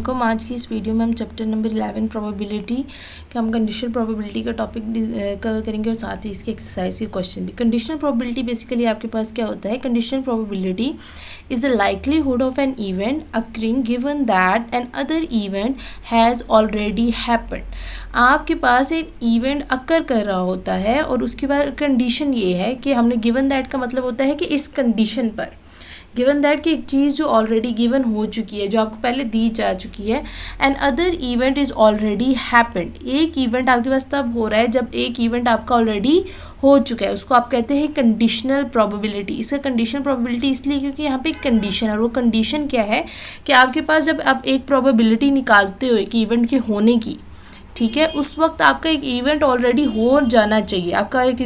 Welcome. आज की इस वीडियो में हम चैप्टर नंबर 11 प्रोबेबिलिटी का हम कंडीशनल प्रोबेबिलिटी का टॉपिक कवर करेंगे और साथ ही इसके एक्सरसाइज के क्वेश्चन भी। कंडीशनल प्रोबेबिलिटी बेसिकली आपके पास क्या होता है? Conditional probability is the likelihood of an event occurring given that another event has already happened. आपके पास एक इवेंट अकर कर रहा होता है और उसके बाद कंडीशन ये है कि हमने गिवन दैट का मतलब होता है कि इस कंडीशन पर गिवन दैट कि एक चीज़ जो ऑलरेडी गिवन हो चुकी है, जो आपको पहले दी जा चुकी है, and other event is already happened. एक इवेंट आपके पास तब हो रहा है जब एक इवेंट आपका ऑलरेडी हो चुका है, उसको आप कहते हैं कंडीशनल प्रोबेबिलिटी। इसका कंडीशनल प्रोबेबिलिटी इसलिए क्योंकि यहाँ पे एक कंडीशन है, और वो कंडीशन क्या है कि आपके पास जब आप एक प्रोबेबिलिटी निकालते हो कि इवेंट के होने की, ठीक है, उस वक्त आपका एक इवेंट ऑलरेडी हो जाना चाहिए, आपका एक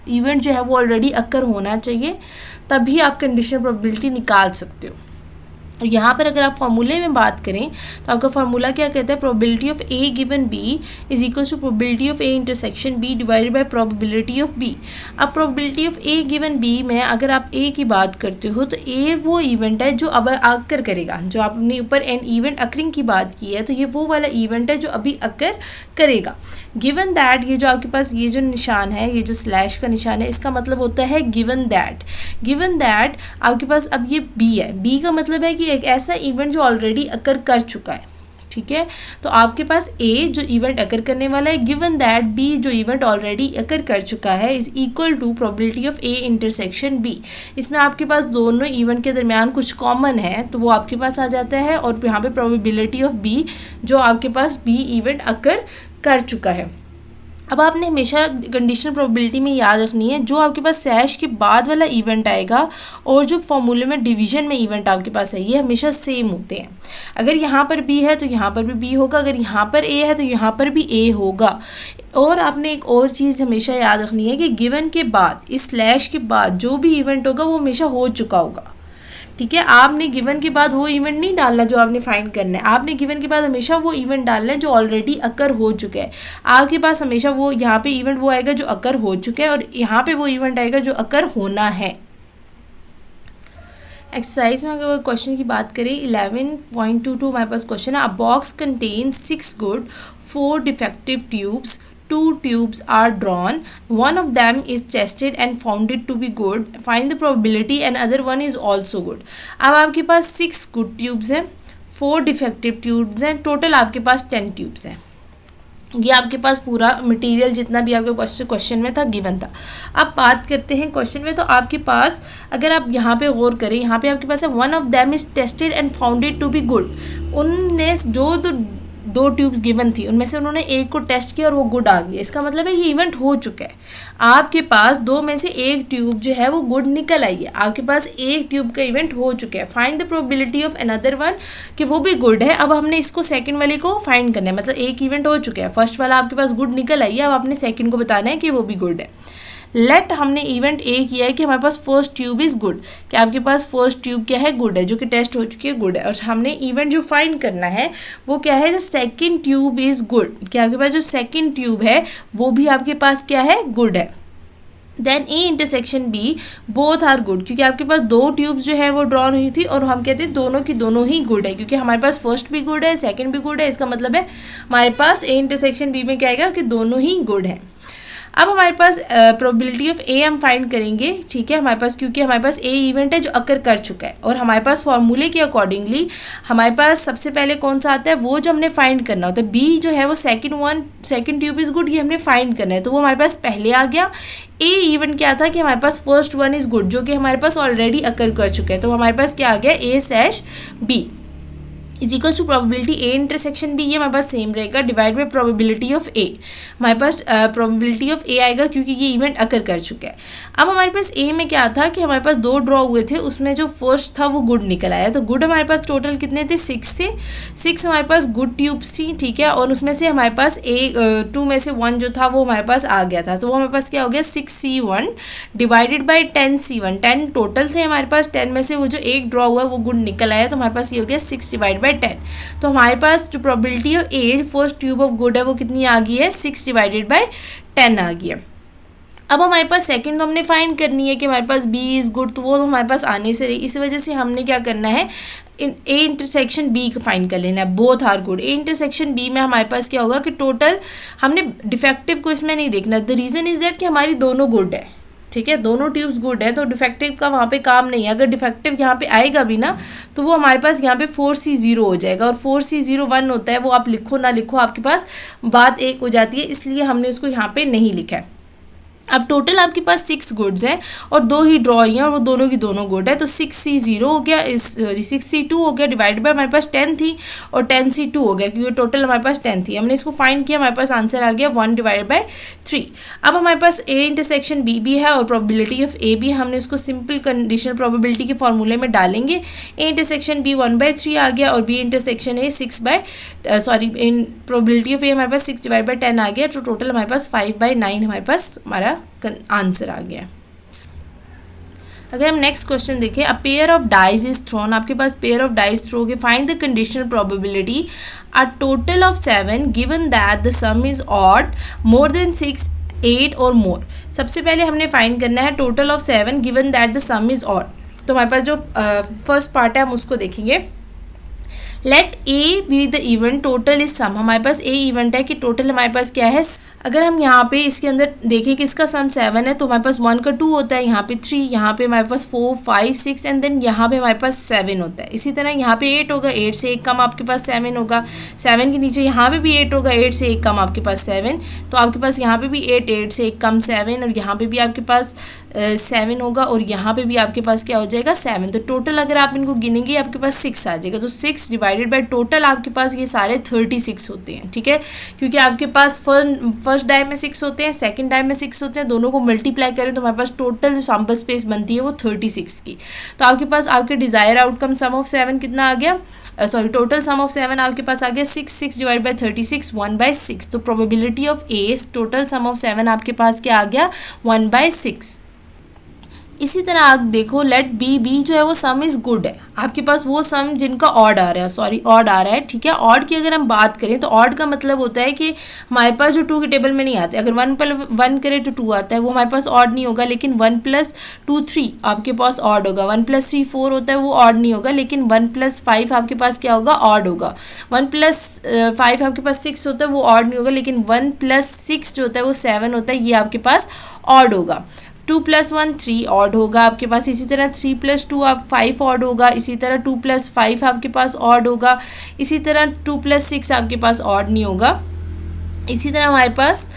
इवेंट जो है वो ऑलरेडी अकर होना चाहिए, तभी आप कंडीशनल प्रोबेबिलिटी निकाल सकते हो। और यहाँ पर अगर आप फार्मूले में बात करें तो आपका फार्मूला क्या कहता है? Probability of A given B is equal to probability of A intersection B divided by probability of B. अब probability of A given B में अगर आप ए की बात करते हो तो ए वो इवेंट है जो अब अकर करेगा, जो आपने ऊपर एन इवेंट अकरिंग की बात की है, तो ये वो वाला इवेंट है जो अभी अकर करेगा। गिवन दैट, ये जो आपके पास ये जो निशान है, ये जो स्लैश का निशान है, इसका मतलब होता है गिवन दैट। गिवन दैट आपके पास अब ये बी है, बी का मतलब है कि एक ऐसा इवेंट जो ऑलरेडी अकर कर चुका है, ठीक है। तो आपके पास ए जो इवेंट अकर करने वाला है, गिवन दैट बी जो इवेंट ऑलरेडी अकर कर चुका है, is equal to probability of A intersection B. इसमें आपके पास दोनों इवेंट के दरमियान कुछ कॉमन है तो वो आपके पास आ जाता है, और यहाँ पे प्रोबेबिलिटी ऑफ बी जो आपके पास बी इवेंट अकर कर चुका है। अब आपने हमेशा कंडीशनल प्रोबेबिलिटी में याद रखनी है, जो आपके पास स्लैश के बाद वाला इवेंट आएगा और जो फॉर्मूले में डिवीजन में इवेंट आपके पास है, ये हमेशा सेम होते हैं। अगर यहाँ पर बी है तो यहाँ पर भी बी होगा, अगर यहाँ पर ए है तो यहाँ पर भी ए होगा। और आपने एक और चीज़ हमेशा याद रखनी है कि गिवन के बाद, इस स्लैश के बाद जो भी इवेंट होगा वो हमेशा हो चुका होगा, ठीक है। आपने गिवन के बाद वो इवेंट नहीं डालना जो आपने फाइंड करना है, आपने गिवन के बाद हमेशा वो इवेंट डालना है जो ऑलरेडी अकर हो चुका है। आपके पास हमेशा वो यहाँ पे इवेंट वो आएगा जो अकर हो चुका है, और यहाँ पे वो इवेंट आएगा जो अकर होना है। एक्सरसाइज में अगर क्वेश्चन की बात करें 11.22 हमारे पास क्वेश्चन है, अ box contain 6 good 4 defective tubes, 2 tubes are drawn, one of them is tested and found it to be good, find the probability and other one is also good। अब आपके पास 6 good tubes हैं, 4 defective tubes हैं, total आपके पास 10 tubes हैं। ये आपके पास पूरा material जितना भी आपके पास क्वेश्चन में था गिवन था। अब बात करते हैं क्वेश्चन में, तो आपके पास अगर आप यहाँ पे गौर करें, यहाँ पे आपके पास है one of them is tested and found it to be good. उनने जो दो ट्यूब्स गिवन थी उनमें से उन्होंने एक को टेस्ट किया और वो गुड आ गया, इसका मतलब है ये इवेंट हो चुका है। आपके पास दो में से एक ट्यूब जो है वो गुड निकल आई है, आपके पास एक ट्यूब का इवेंट हो चुका है। Find the probability of another one, कि वो भी गुड है। अब हमने इसको सेकंड वाले को फाइंड करना है, मतलब एक इवेंट हो चुका है, फर्स्ट वाला आपके पास गुड निकल आई है, अब आपने सेकंड को बताना है कि वो भी गुड है। लेट हमने इवेंट ए किया है कि हमारे पास फर्स्ट ट्यूब इज़ गुड, कि आपके पास फर्स्ट ट्यूब क्या है? गुड है, जो कि टेस्ट हो चुकी है, गुड है। और हमने इवेंट जो फाइंड करना है वो क्या है? सेकंड ट्यूब इज़ गुड, कि आपके पास जो सेकंड ट्यूब है वो भी आपके पास क्या है? गुड है। Then A intersection B both are good, क्योंकि आपके पास दो ट्यूब्स जो है वो ड्रॉन हुई थी और हम कहते हैं दोनों की दोनों ही गुड है, क्योंकि हमारे पास फर्स्ट भी गुड है, सेकंड भी गुड है, इसका मतलब है हमारे पास ए इंटरसेक्शन बी में क्या आएगा कि दोनों ही गुड है। अब हमारे पास प्रोबेबिलिटी ऑफ ए हम फाइंड करेंगे, ठीक है, हमारे पास क्योंकि हमारे पास ए इवेंट है जो अकर कर चुका है, और हमारे पास फॉर्मूले के अकॉर्डिंगली हमारे पास सबसे पहले कौन सा आता है? वो जो हमने फाइंड करना होता है, बी जो है वो सेकंड ट्यूब इज़ गुड, ये हमने फाइंड करना है, तो वो हमारे पास पहले आ गया। ए इवेंट क्या था कि हमारे पास फर्स्ट वन इज़ गुड, जो कि हमारे पास ऑलरेडी अकर कर चुका है, तो हमारे पास क्या आ गया? A slash B is equal to probability A intersection B, ये हमारे पास सेम रहेगा, divide by probability of A. हमारे पास प्रोबेबिलिटी ऑफ ए आएगा क्योंकि ये इवेंट अकर कर चुका है। अब हमारे पास ए में क्या था कि हमारे पास 2 ड्रॉ हुए थे, उसमें जो फर्स्ट था वो गुड निकल आया, तो गुड हमारे पास टोटल कितने थे? 6 थे। 6 हमारे पास गुड ट्यूब्स थी, ठीक है, और उसमें से हमारे पास 2 में से 1 जो था वो हमारे पास आ गया था, तो वो हमारे पास क्या हो गया? 6C1 divided by 10C1। 10 total थे हमारे पास, 10 में से वो जो एक ड्रॉ हुआ वो गुड निकल आया, तो हमारे पास ये हो गया 6 डिवाइड बाई 10। तो हमारे पास जो probability of A first tube of good है वो कितनी आ गई है? 6 डिवाइडेड बाई 10 आ गई है। अब हमारे पास सेकंड तो हमने फाइंड करनी है कि हमारे पास बी इज़ गुड, तो वो हमारे पास आने से रही, इस वजह से हमने क्या करना है? ए इंटरसेक्शन बी का फाइंड कर लेना है, both are good. A intersection B में हमारे पास क्या होगा कि टोटल, हमने डिफेक्टिव को इसमें नहीं देखना, द रीज़न इज़ दैट कि हमारी दोनों गुड है, ठीक है, दोनों ट्यूब्स गुड है, तो डिफेक्टिव का वहाँ पे काम नहीं है। अगर डिफेक्टिव यहाँ पे आएगा भी ना तो वो हमारे पास यहाँ पे 4C0 हो जाएगा, और 4C0 1 होता है, वो आप लिखो ना लिखो आपके पास बात एक हो जाती है, इसलिए हमने उसको यहाँ पे नहीं लिखा है। अब टोटल आपके पास 6 गुड्स हैं और 2 ही ड्रॉ हैं और वो दोनों की दोनों गुड है, तो 6C0 हो गया, इस 6C2 हो गया, डिवाइड बाय हमारे पास 10 थी और 10C2 हो गया, क्योंकि टोटल हमारे पास 10 थी। हमने इसको फाइंड किया, हमारे पास आंसर आ गया 1 डिवाइड बाय 3। अब हमारे पास ए इंटरसेक्शन बी भी है और प्रोबेबिलिटी ऑफ ए भी, हमने इसको सिंपल कंडीशनल प्रोबेबिलिटी के फॉर्मूले में डालेंगे। ए इंटरसेक्शन बी 1/3 आ गया और B intersection A in probability of A हमारे पास 6 डिवाइड बाय 10 आ गया, तो टोटल हमारे पास 5/9 हमारे पास हमारा आंसर आ गया। अगर हम नेक्स्ट क्वेश्चन देखें, a pair of dice is thrown, आपके पास पेयर ऑफ डाइज थ्रो के, find the conditional probability a total of 7 given that the sum is odd more than 6 8 और मोर। सबसे पहले हमने फाइंड करना है total of 7 given that the sum is odd. तो हमारे पास जो फर्स्ट पार्ट है हम उसको देखेंगे। Let A be the event, total is sum, हमारे पास ए इवेंट है कि टोटल हमारे पास क्या है। अगर हम यहाँ पे इसके अंदर देखें कि इसका सम 7 है, तो हमारे पास 1 का 2 होता है, यहाँ पे 3, यहाँ पे हमारे पास 4 5 6 एंड देन यहाँ पे हमारे पास 7 होता है। इसी तरह यहाँ पे 8 होगा, 8 से एक कम आपके पास 7 होगा, 7 के नीचे यहाँ पे भी 8 होगा, 8 से एक कम आपके पास 7, तो आपके पास यहाँ पे भी 8, 8 से एक कम 7, और यहाँ पे भी आपके पास 7 होगा, और यहाँ पे भी आपके पास क्या हो जाएगा 7। तो टोटल अगर आप इनको गिनेंगे आपके पास 6 आ जाएगा, तो 6 डिवाइडेड बाय टोटल आपके पास ये सारे 36 होते हैं, ठीक है, क्योंकि आपके पास फर्स्ट डाई में 6 होते हैं, सेकंड डाई में 6 होते हैं, दोनों को मल्टीप्लाई करें तो हमारे पास टोटल जो सैम्पल स्पेस बनती है वो 36 की। तो आपके पास आपके डिज़ायर आउटकम सम ऑफ 7 कितना आ गया, टोटल सम ऑफ 7 आपके पास आ गया 6, 6 डिवाइड बाय 36 1/6। तो probability of A total sum of 7 आपके पास क्या आ गया 1/6। इसी तरह आप देखो, लेट बी जो है वो सम इज़ गुड है, आपके पास वो सम जिनका ऑड आ रहा है, ऑड आ रहा है, ठीक है। ऑड की अगर हम बात करें तो ऑड का मतलब होता है कि हमारे पास जो 2 के टेबल में नहीं आते, अगर 1 पर 1 करें तो 2 आता है, वो हमारे पास ऑड नहीं होगा, लेकिन 1 + 2 3 आपके पास ऑड होगा, 1 + 3 4 होता है, वो ऑड नहीं होगा, लेकिन 1 + 5 आपके पास क्या होगा ऑड होगा, 1 + 5 आपके पास 6 होता है, वो ऑड नहीं होगा, लेकिन 1 + 6 जो होता है वो 7 होता है, ये आपके पास ऑड होगा। 2 + 1 3 ऑड होगा आपके पास, इसी तरह 3 + 2 आप 5 ऑड होगा, इसी तरह 2 + 5 आपके पास ऑड होगा, इसी तरह 2 + 6 आपके पास ऑड नहीं होगा, इसी तरह हमारे पास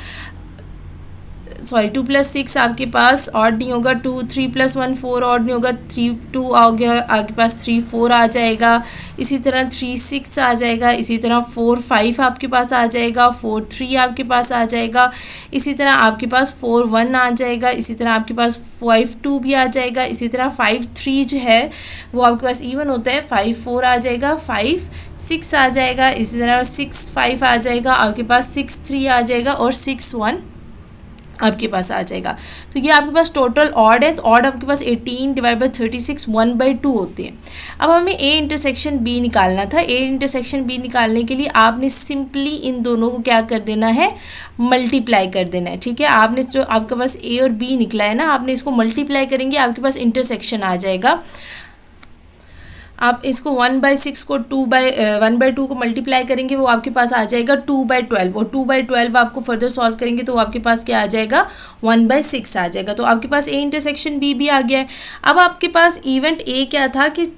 2 + 6 आपके पास ऑड नहीं होगा, 3 + 1 4 ऑड नहीं होगा, 3 2 आ गया आपके पास 3 4 आ जाएगा, इसी तरह 3 6 आ जाएगा, इसी तरह 4 5 आपके पास आ जाएगा, 4 3 आपके पास आ जाएगा, इसी तरह आपके पास 4 1 आ जाएगा, इसी तरह आपके पास 5 2 भी आ जाएगा, इसी तरह 5 3 जो है वो आपके पास इवन होता है, 5 4 आ जाएगा, 5 6 आ जाएगा, इसी तरह 6 5 आ जाएगा, आपके पास 6 3 आ जाएगा, और 6 1 आपके पास आ जाएगा। तो ये आपके पास टोटल ऑड है, तो ऑड आपके पास 18 डिवाइड बाय 36 1/2 होते हैं। अब हमें ए इंटरसेक्शन बी निकालना था। ए इंटरसेक्शन बी निकालने के लिए आपने सिंपली इन दोनों को क्या कर देना है, मल्टीप्लाई कर देना है, ठीक है। आपने जो आपके पास ए और बी निकला है ना, आपने इसको मल्टीप्लाई करेंगे, आपके पास इंटरसेक्शन आ जाएगा। आप इसको 1/6 को 1/2 को मल्टीप्लाई करेंगे, वो आपके पास आ जाएगा 2/12, और 2/12 आपको फर्दर सॉल्व करेंगे तो आपके पास क्या आ जाएगा 1/6 आ जाएगा। तो आपके पास ए इंटरसेक्शन बी भी आ गया है। अब आपके पास इवेंट ए क्या था कि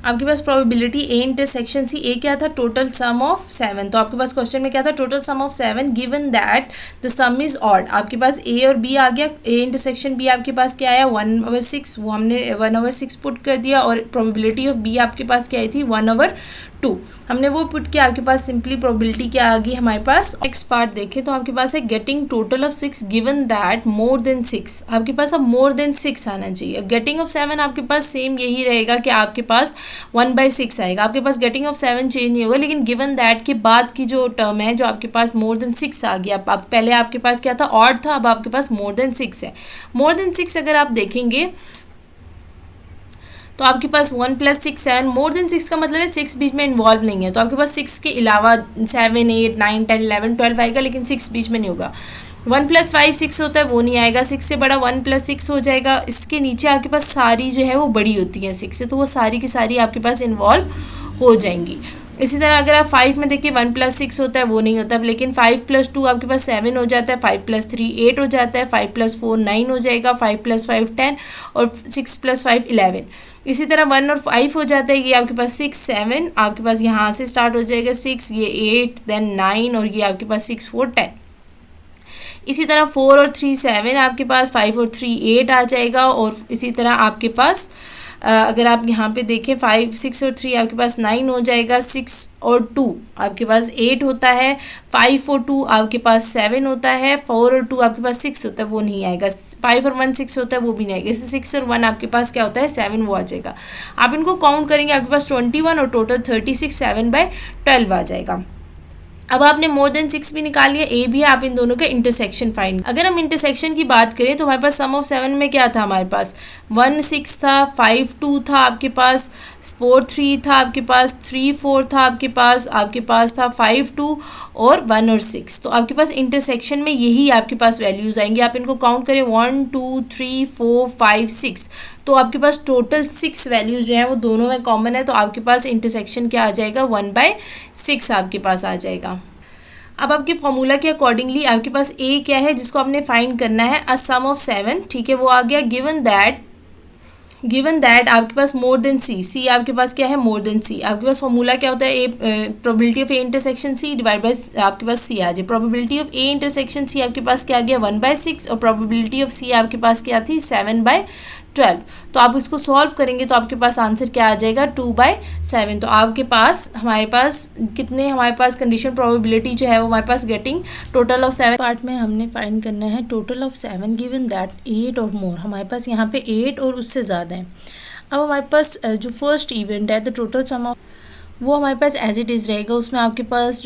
आपके पास प्रोबेबिलिटी ए इंटरसेक्शन सी ए क्या था, टोटल सम ऑफ 7। तो आपके पास क्वेश्चन में क्या था, total sum of 7 given that the sum is odd. आपके पास ए और बी आ गया, ए इंटरसेक्शन बी आपके पास क्या आया 1/6, वो हमने 1/6 पुट कर दिया, और प्रोबेबिलिटी ऑफ बी आपके पास क्या आई थी 1/2, हमने वो पुट किया, आपके पास सिंपली प्रोबेबिलिटी क्या आ गई हमारे पास। नेक्स्ट पार्ट देखें तो आपके पास है getting total of 6 given that more than 6, आपके पास अब मोर देन 6 आना चाहिए। अब गेटिंग ऑफ 7 आपके पास सेम यही रहेगा कि आपके पास 1/6 आएगा, आपके पास गेटिंग ऑफ 7 चेंज नहीं होगा, लेकिन गिवन दैट के बाद की जो टर्म है जो आपके पास मोर देन 6 आ गया। अब पहले आपके पास क्या था ऑड था, अब आपके पास मोर देन 6 है। मोर देन 6 अगर आप देखेंगे तो आपके पास 1 + 6 7, मोर देन 6 का मतलब है 6 बीच में इन्वॉल्व नहीं है, तो आपके पास 6 के अलावा 7 8 9 10 11 12 आएगा, लेकिन 6 बीच में नहीं होगा। वन प्लस फाइव सिक्स होता है, वो नहीं आएगा। सिक्स से बड़ा वन प्लस सिक्स हो जाएगा। इसके नीचे आपके पास सारी जो है वो बड़ी होती हैं सिक्स से, तो वो सारी की सारी आपके पास इन्वॉल्व हो जाएंगी। इसी तरह अगर आप फाइव में देखिए वन प्लस सिक्स होता है, वो नहीं होता, लेकिन फाइव प्लस टू आपके पास सेवन हो जाता है, फाइव प्लस थ्री एट हो जाता है, फाइव प्लस फोर नाइन हो जाएगा, फाइव प्लस फाइव टेन और सिक्स प्लस फाइव 11। इसी तरह वन और फाइव हो जाता है, ये आपके पास सिक्स सेवन, आपके पास यहाँ से स्टार्ट हो जाएगा सिक्स, ये एट, देन नाइन, और ये आपके पास सिक्स फोर 10। इसी तरह फोर और थ्री सेवन आपके पास, फाइव और थ्री एट आ जाएगा। और इसी तरह आपके पास अगर आप यहाँ पे देखें फाइव सिक्स और थ्री आपके पास नाइन हो जाएगा, सिक्स और टू आपके पास एट होता है, फाइव और टू आपके पास सेवन होता है, फोर और टू आपके पास सिक्स होता है, वो नहीं आएगा, फाइव और वन सिक्स होता है, वो भी नहीं आएगा। इससे सिक्स और वन आपके पास क्या होता है, सेवन, वो आ जाएगा। आप इनको काउंट करेंगे आपके पास 21 और टोटल 36, 7/12 आ जाएगा। अब आपने मोर देन सिक्स भी निकाल लिया, ए भी है, आप इन दोनों के इंटरसेक्शन फाइंड। अगर हम इंटरसेक्शन की बात करें तो हमारे पास सम ऑफ सेवन में क्या था, हमारे पास 1 6 था, 5 2 था आपके पास, 4 3 था आपके पास, 3 4 था आपके पास था 5 2 और 1 और 6। तो आपके पास इंटरसेक्शन में यही आपके पास वैल्यूज़ आएंगे। आप इनको काउंट करें 1 2 3 4 5 6, तो आपके पास टोटल 6 वैल्यूज़ जो हैं वो दोनों में कॉमन है। तो आपके पास इंटरसेक्शन क्या आ जाएगा, 1/6 आपके पास आ जाएगा। अब आपके फॉर्मूला के अकॉर्डिंगली आपके पास ए क्या है जिसको आपने फाइंड करना है, अ सम ऑफ सेवन, ठीक है, वो आ गया। गिवन दैट आपके पास मोर देन सी आपके पास क्या है, मोर देन सी। आपके पास फॉर्मूला क्या होता है, A probability of A intersection C divide by आपके पास सी आ जाए। Probability of A intersection C आपके पास क्या आ गया, 1/6, और प्रोबेबिलिटी ऑफ सी आपके पास क्या थी, 7/12। तो आप इसको सॉल्व करेंगे तो आपके पास आंसर क्या आ जाएगा, 2/7। तो आपके पास हमारे पास कितने, हमारे पास कंडीशन प्रोबेबिलिटी जो है वो हमारे पास गेटिंग टोटल ऑफ 7 पार्ट में हमने फाइंड करना है टोटल ऑफ 7 गिवन दैट 8 और मोर। हमारे पास यहाँ पे 8 और उससे ज़्यादा है। अब हमारे पास जो फर्स्ट इवेंट है द टोटल सम ऑफ, वो हमारे पास एज इट इज़ रहेगा। उसमें आपके पास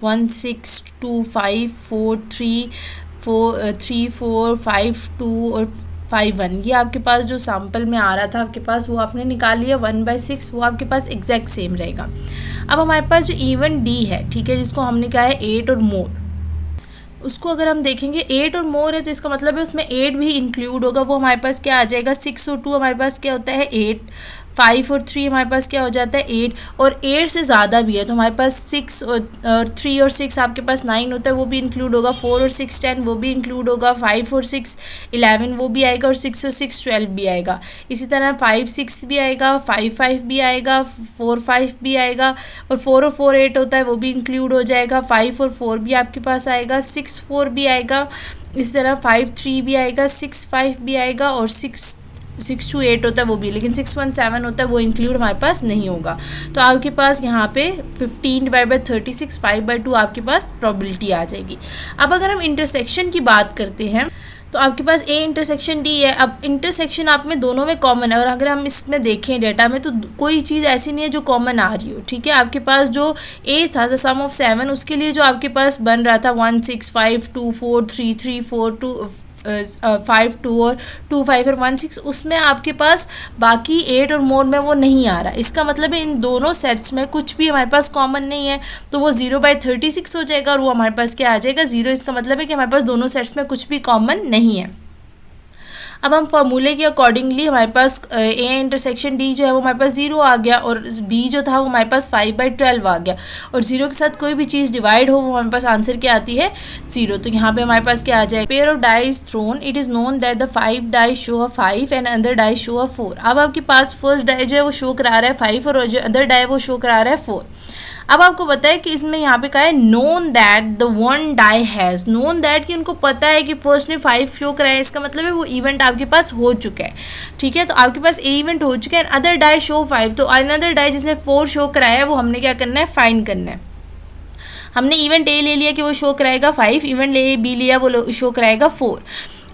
1 6 2 5 4 3 4 5 2 और 5 1, ये आपके पास जो सैम्पल में आ रहा था आपके पास वो आपने निकाल लिया। 1/6 वो आपके पास एग्जैक्ट सेम रहेगा। अब हमारे पास जो इवन डी है, ठीक है, जिसको हमने कहा है 8 और मोर, उसको अगर हम देखेंगे 8 और मोर है तो इसका मतलब है उसमें 8 भी इंक्लूड होगा। वो हमारे पास क्या आ जाएगा, 6 और 2 हमारे पास क्या होता है 8, 5 और 3 हमारे पास क्या हो जाता है 8, और 8 से ज़्यादा भी है तो हमारे पास 6 और 3 और 6 आपके पास 9 होता है, वो भी इंक्लूड होगा। 4 और 6 10, वो भी इंक्लूड होगा। 5 और 6 11, वो भी आएगा। और 6 और 6 12 भी आएगा। इसी तरह 5 6 भी आएगा, 5 5 भी आएगा, 4 5 भी आएगा, और 4 और 4 8 होता है, वो भी इंक्लूड हो जाएगा। 5 और 4 भी आपके पास आएगा, 6 4 भी आएगा, इसी तरह 5 3 भी आएगा, 6 5 भी आएगा, और 6 to 8 होता है वो भी, लेकिन 6 1 7 होता है वो इंक्लूड हमारे पास नहीं होगा। तो आपके पास यहाँ पे 15/36 5/2 आपके पास प्रोबेबिलिटी आ जाएगी। अब अगर हम इंटरसेक्शन की बात करते हैं तो आपके पास ए इंटरसेक्शन डी है। अब इंटरसेक्शन आप में दोनों में कॉमन है, और अगर हम इसमें देखें डेटा में तो कोई चीज़ ऐसी नहीं है जो कॉमन आ रही हो, ठीक है। आपके पास जो ए था द सम ऑफ 7, उसके लिए जो आपके पास बन रहा था 1 6 5 2 4 3 3 4 2 5 2 और 2 5 और 1 6, उसमें आपके पास बाकी 8 और मोर में वो नहीं आ रहा। इसका मतलब है इन दोनों सेट्स में कुछ भी हमारे पास कॉमन नहीं है, तो वो 0/36 हो जाएगा, और वो हमारे पास क्या आ जाएगा 0। इसका मतलब है कि हमारे पास दोनों सेट्स में कुछ भी कॉमन नहीं है। अब हम फार्मूले के अकॉर्डिंगली हमारे पास ए इंटरसेक्शन डी जो है वो हमारे पास 0 आ गया, और बी जो था वो हमारे पास 5/12 आ गया, और 0 के साथ कोई भी चीज़ डिवाइड हो वो हमारे पास आंसर क्या आती है 0। तो यहाँ पे हमारे पास क्या आ जाए, pair of dice thrown, it is known that the 5 dice show a 5 and other dice show a 4। अब आपके पास फर्स्ट डाई जो है वो शो करा रहा है 5, और जो अदर डाई वो शो करा रहा है 4। अब आपको पता है कि इसमें यहाँ पे कहा है known that the one die has, known that कि उनको पता है कि फर्स्ट ने 5 शो कराया, इसका मतलब है वो इवेंट आपके पास हो चुका है, ठीक है। तो आपके पास ए इवेंट हो चुका है, अदर डाई शो 5, तो अनदर डाई जिसने 4 शो कराया है वो हमने क्या करना है, फाइंड करना है। हमने इवेंट ए ले लिया कि वो शो कराएगा 5, इवेंट ए बी लिया वो शो कराएगा 4।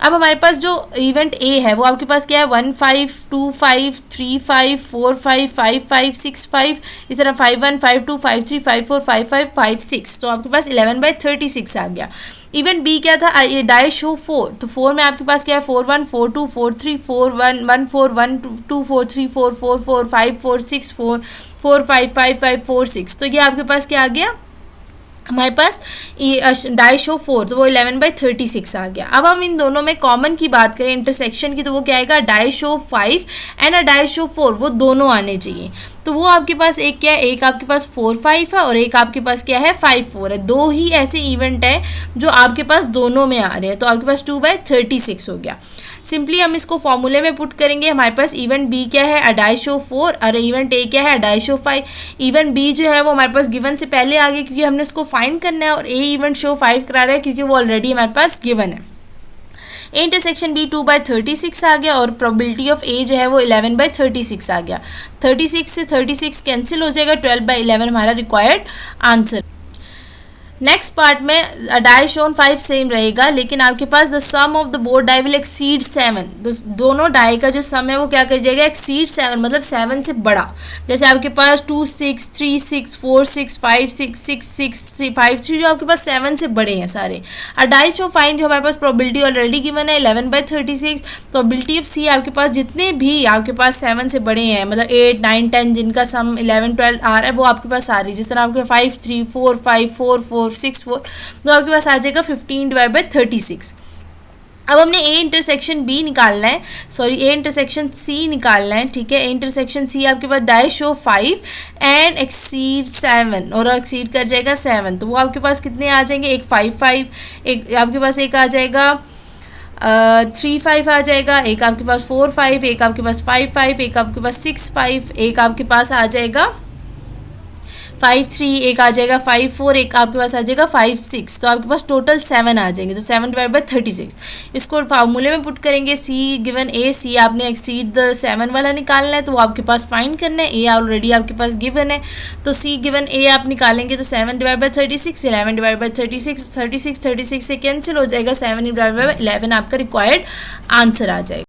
अब हमारे पास जो इवेंट ए है वो आपके पास क्या है 1 5 2 5 3 5 4 5 5 5 6 5, इस तरह 5 1 5 2 5 3 5 4 5 5 5 6, तो आपके पास 11/36 आ गया। इवेंट बी क्या था, डाई शो 4, तो 4 में आपके पास क्या है 4 1 4 2 4 3 4 1 1 4 1 2 4 3 4 4 4 5 4 6 4 4 5 5 5 4 6, तो ये आपके पास क्या आ गया हमारे पास डाई शो 4, तो वो 11/36 आ गया। अब हम इन दोनों में कॉमन की बात करें इंटरसेक्शन की, तो वो क्या आएगा, die show 5 and a die show 4, वो दोनों आने चाहिए। तो वो आपके पास एक क्या है, एक आपके पास 4-5 है और एक आपके पास क्या है 5-4 है। दो ही ऐसे इवेंट है जो आपके पास दोनों में आ रहे हैं, तो आपके पास 2/36 हो गया। सिंपली हम इसको फॉर्मूले में पुट करेंगे। हमारे पास इवेंट बी क्या है, अडाई शो 4, और इवेंट ए क्या है, अडाई शो 5। इवेंट बी जो है वो हमारे पास गिवन से पहले आ गया क्योंकि हमने उसको फाइंड करना है, और ए इवेंट शो 5 करा रहा है क्योंकि वो ऑलरेडी हमारे पास गिवन है। ए इंटरसेक्शन बी 2/36 आ गया और प्रोबेबिलिटी ऑफ ए जो है वो 11/36 आ गया। 36 से 36 कैंसिल हो जाएगा, 12/11 हमारा रिक्वायर्ड आंसर। नेक्स्ट पार्ट में डाई शोन 5 सेम रहेगा, लेकिन आपके पास the sum of the both die will exceed 7। दोनों डाई का जो सम है वो क्या कर जाएगा, एक्सीड 7, मतलब 7 से बड़ा। जैसे आपके पास 2 6 3 6 4 6 5 6 6 6 3 5 3 जो आपके पास 7 से बड़े हैं सारे। डाई शो फाइन जो हमारे पास प्रोबेबिलिटी ऑलरेडी गिवन है 11/36। प्रोबेबिलिटी ऑफ सी आपके पास जितने भी आपके पास 7 से बड़े हैं, मतलब 8 9 10 जिनका सम 11 12 आ रहा है वो आपके पास आ रही है। जिस तरह आपके 5 3 4 5 4 4 6 4, तो आपके पास आ जाएगा 15/36। अब हमने ए इंटरसेक्शन बी निकालना है, सॉरी ए इंटरसेक्शन सी निकालना है, ठीक है। ए इंटरसेक्शन सी आपके पास डाई शो 5 एंड एक्सीड 7, और एक्सीड कर जाएगा 7, तो वो आपके पास कितने आ जाएंगे, एक 5 5, एक आपके पास एक आ जाएगा 3 5 आ जाएगा, एक आपके पास 4 5, एक आपके पास 5 5, एक आपके पास 6 5, एक आपके पास आ जाएगा 5 3, एक आ जाएगा 5 4, एक आपके पास आ जाएगा 5 6, तो आपके पास टोटल 7 आ जाएंगे। तो 7/36 इसको फार्मूले में पुट करेंगे। सी गिवन ए, सी आपने एक्सीड द 7 वाला निकालना है, तो वो आपके पास फाइंड करना है। ए ऑलरेडी आपके पास गिवन है, तो सी गिवन ए आप निकालेंगे तो 7/36, 11/36, 36 36 से कैंसिल हो जाएगा, 7/11 आपका रिक्वायर्ड आंसर आ जाएगा।